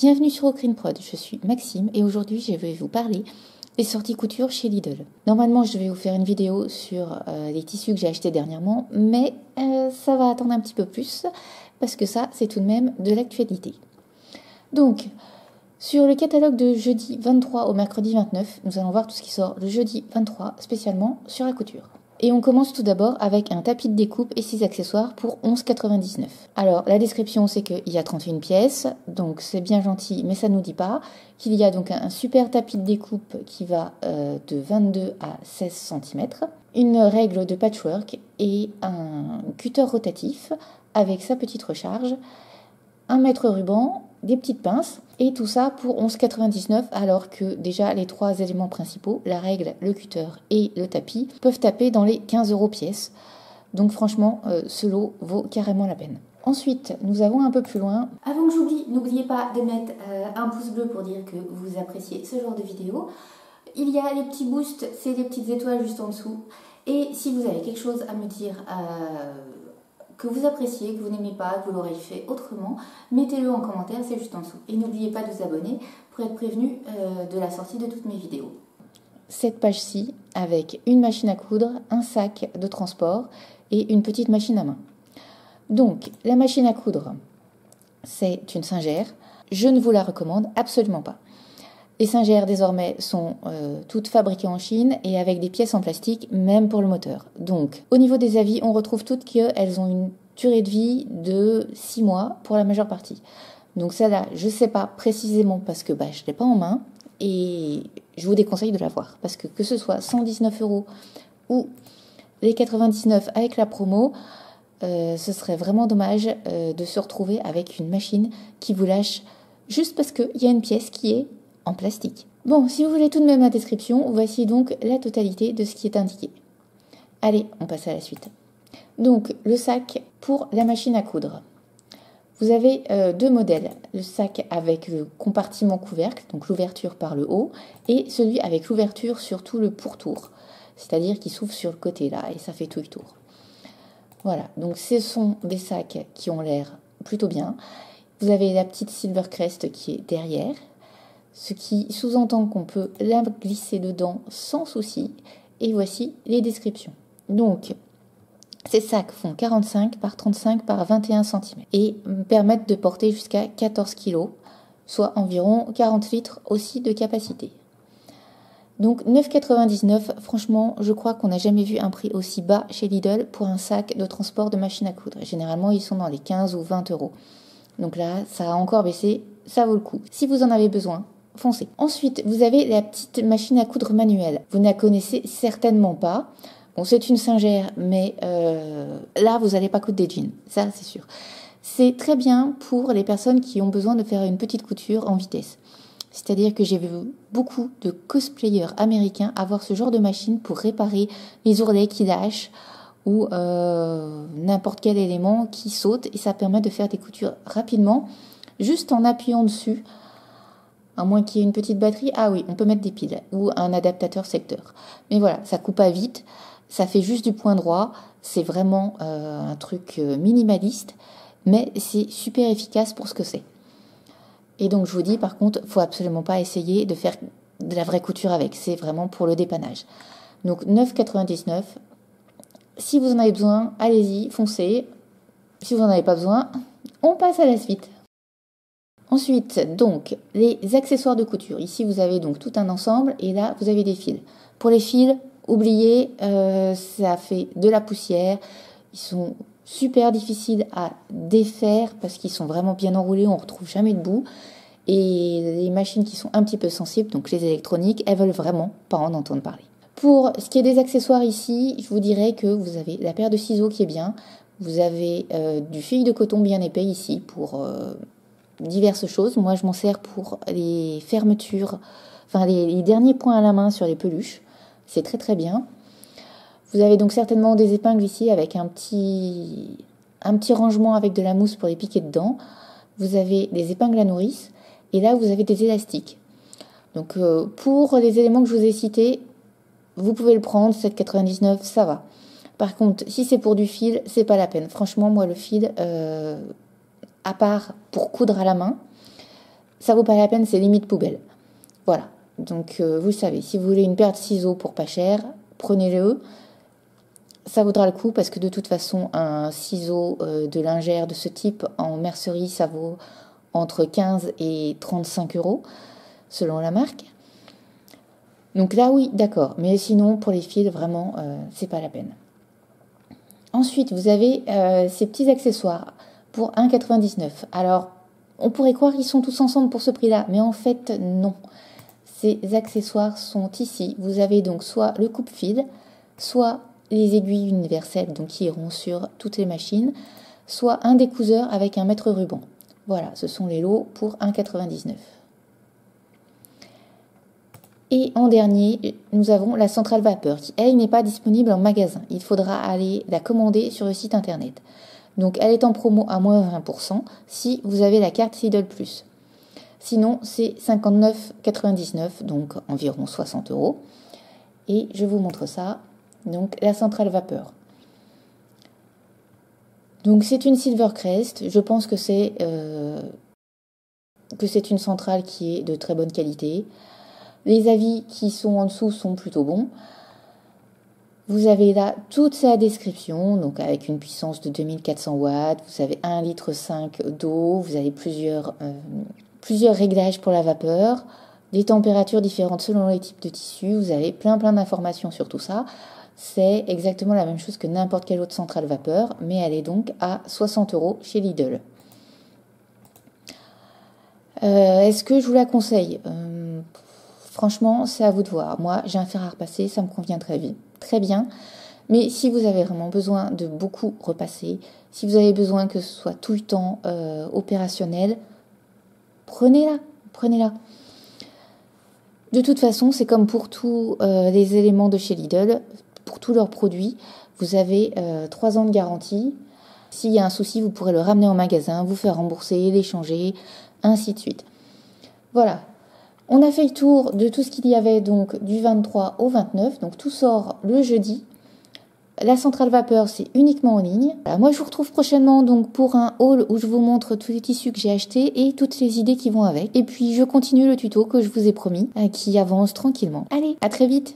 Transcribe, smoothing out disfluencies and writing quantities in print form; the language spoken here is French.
Bienvenue sur Ocrine Prod, je suis Maxime et aujourd'hui je vais vous parler des sorties couture chez Lidl. Normalement je vais vous faire une vidéo sur les tissus que j'ai achetés dernièrement, mais ça va attendre un petit peu plus parce que ça c'est tout de même de l'actualité. Donc, sur le catalogue de jeudi 23 au mercredi 29, nous allons voir tout ce qui sort le jeudi 23 spécialement sur la couture. Et on commence tout d'abord avec un tapis de découpe et 6 accessoires pour 11,99 €. Alors, la description, c'est qu'il y a 31 pièces, donc c'est bien gentil, mais ça ne nous dit pas qu'il y a donc un super tapis de découpe qui va de 22 à 16 cm, une règle de patchwork et un cutter rotatif avec sa petite recharge, un mètre ruban, des petites pinces, et tout ça pour 11,99 €, alors que déjà les trois éléments principaux, la règle, le cutter et le tapis, peuvent taper dans les 15 € pièce. Donc franchement, ce lot vaut carrément la peine. Ensuite, nous avons un peu plus loin. Avant que j'oublie, n'oubliez pas de mettre un pouce bleu pour dire que vous appréciez ce genre de vidéo. Il y a les petits boosts, c'est les petites étoiles juste en dessous. Et si vous avez quelque chose à me dire que vous appréciez, que vous n'aimez pas, que vous l'aurez fait autrement, mettez-le en commentaire, c'est juste en dessous. Et n'oubliez pas de vous abonner pour être prévenu de la sortie de toutes mes vidéos. Cette page-ci, avec une machine à coudre, un sac de transport et une petite machine à main. Donc, la machine à coudre, c'est une Singer. Je ne vous la recommande absolument pas. Les Singer, désormais, sont toutes fabriquées en Chine et avec des pièces en plastique, même pour le moteur. Donc, au niveau des avis, on retrouve toutes qu'elles ont une durée de vie de 6 mois pour la majeure partie. Donc celle-là, je ne sais pas précisément parce que je ne l'ai pas en main et je vous déconseille de l'avoir. Parce que ce soit 119 € ou les 99 avec la promo, ce serait vraiment dommage de se retrouver avec une machine qui vous lâche juste parce qu'il y a une pièce qui est en plastique. Bon, si vous voulez tout de même la description, voici donc la totalité de ce qui est indiqué. Allez, on passe à la suite. Donc, le sac pour la machine à coudre. Vous avez deux modèles. Le sac avec le compartiment couvercle, donc l'ouverture par le haut, et celui avec l'ouverture sur tout le pourtour, c'est-à-dire qui s'ouvre sur le côté là, et ça fait tout le tour. Voilà, donc ce sont des sacs qui ont l'air plutôt bien. Vous avez la petite Silvercrest qui est derrière, ce qui sous-entend qu'on peut la glisser dedans sans souci. Et voici les descriptions. Donc, ces sacs font 45 par 35 par 21 cm et permettent de porter jusqu'à 14 kg, soit environ 40 litres aussi de capacité. Donc 9,99 €, franchement, je crois qu'on n'a jamais vu un prix aussi bas chez Lidl pour un sac de transport de machine à coudre. Généralement, ils sont dans les 15 ou 20 €. Donc là, ça a encore baissé, ça vaut le coup. Si vous en avez besoin, foncez. Ensuite, vous avez la petite machine à coudre manuelle. Vous ne la connaissez certainement pas. Bon, c'est une Singer, mais là, vous n'allez pas coudre des jeans, ça c'est sûr. C'est très bien pour les personnes qui ont besoin de faire une petite couture en vitesse. C'est-à-dire que j'ai vu beaucoup de cosplayers américains avoir ce genre de machine pour réparer les ourlets qui lâchent ou n'importe quel élément qui saute, et ça permet de faire des coutures rapidement, juste en appuyant dessus. À moins qu'il y ait une petite batterie, ah oui, on peut mettre des piles ou un adaptateur secteur. Mais voilà, ça coupe pas vite, ça fait juste du point droit, c'est vraiment un truc minimaliste, mais c'est super efficace pour ce que c'est. Et donc je vous dis, par contre, faut absolument pas essayer de faire de la vraie couture avec, c'est vraiment pour le dépannage. Donc 9,99 €. Si vous en avez besoin, allez-y, foncez. Si vous n'en avez pas besoin, on passe à la suite. Ensuite, donc, les accessoires de couture. Ici, vous avez donc tout un ensemble et là, vous avez des fils. Pour les fils, oubliez, ça fait de la poussière. Ils sont super difficiles à défaire parce qu'ils sont vraiment bien enroulés, on ne retrouve jamais de bout. Et les machines qui sont un petit peu sensibles, donc les électroniques, elles veulent vraiment pas en entendre parler. Pour ce qui est des accessoires ici, je vous dirais que vous avez la paire de ciseaux qui est bien. Vous avez du fil de coton bien épais ici pour diverses choses. Moi, je m'en sers pour les fermetures, enfin les derniers points à la main sur les peluches. C'est très très bien. Vous avez donc certainement des épingles ici avec un petit rangement avec de la mousse pour les piquer dedans. Vous avez des épingles à nourrice et là, vous avez des élastiques. Donc, pour les éléments que je vous ai cités, vous pouvez le prendre, 7,99 €, ça va. Par contre, si c'est pour du fil, c'est pas la peine. Franchement, moi, le fil, à part pour coudre à la main, ça vaut pas la peine, c'est limite poubelle. Voilà, donc vous le savez, si vous voulez une paire de ciseaux pour pas cher, prenez-le. Ça vaudra le coup parce que de toute façon, un ciseau de lingère de ce type en mercerie, ça vaut entre 15 et 35 euros selon la marque. Donc là, oui, d'accord. Mais sinon, pour les fils, vraiment, c'est pas la peine. Ensuite, vous avez ces petits accessoires pour 1,99 €. Alors, on pourrait croire qu'ils sont tous ensemble pour ce prix-là, mais en fait, non. Ces accessoires sont ici. Vous avez donc soit le coupe-fil, soit les aiguilles universelles, donc qui iront sur toutes les machines, soit un découseur avec un mètre ruban. Voilà, ce sont les lots pour 1,99 €. Et en dernier, nous avons la centrale vapeur qui, elle, n'est pas disponible en magasin. Il faudra aller la commander sur le site internet. Donc, elle est en promo à moins 20% si vous avez la carte Lidl Plus. Sinon, c'est 59,99 €, donc environ 60 €. Et je vous montre ça. Donc, la centrale vapeur. Donc, c'est une Silvercrest. Je pense que c'est une centrale qui est de très bonne qualité. Les avis qui sont en dessous sont plutôt bons. Vous avez là toute sa description, donc avec une puissance de 2400 watts, vous avez 1,5 litre d'eau, vous avez plusieurs réglages pour la vapeur, des températures différentes selon les types de tissus, vous avez plein d'informations sur tout ça. C'est exactement la même chose que n'importe quelle autre centrale vapeur, mais elle est donc à 60 € chez Lidl. Est-ce que je vous la conseille ? Franchement, c'est à vous de voir. Moi, j'ai un fer à repasser, ça me convient très bien. Mais si vous avez vraiment besoin de beaucoup repasser, si vous avez besoin que ce soit tout le temps opérationnel, prenez-la. De toute façon, c'est comme pour tous les éléments de chez Lidl, pour tous leurs produits, vous avez 3 ans de garantie. S'il y a un souci, vous pourrez le ramener en magasin, vous faire rembourser, l'échanger, ainsi de suite. Voilà. On a fait le tour de tout ce qu'il y avait donc du 23 au 29, donc tout sort le jeudi. La centrale vapeur, c'est uniquement en ligne. Voilà, moi, je vous retrouve prochainement donc pour un haul où je vous montre tous les tissus que j'ai achetés et toutes les idées qui vont avec. Et puis, je continue le tuto que je vous ai promis, qui avance tranquillement. Allez, à très vite!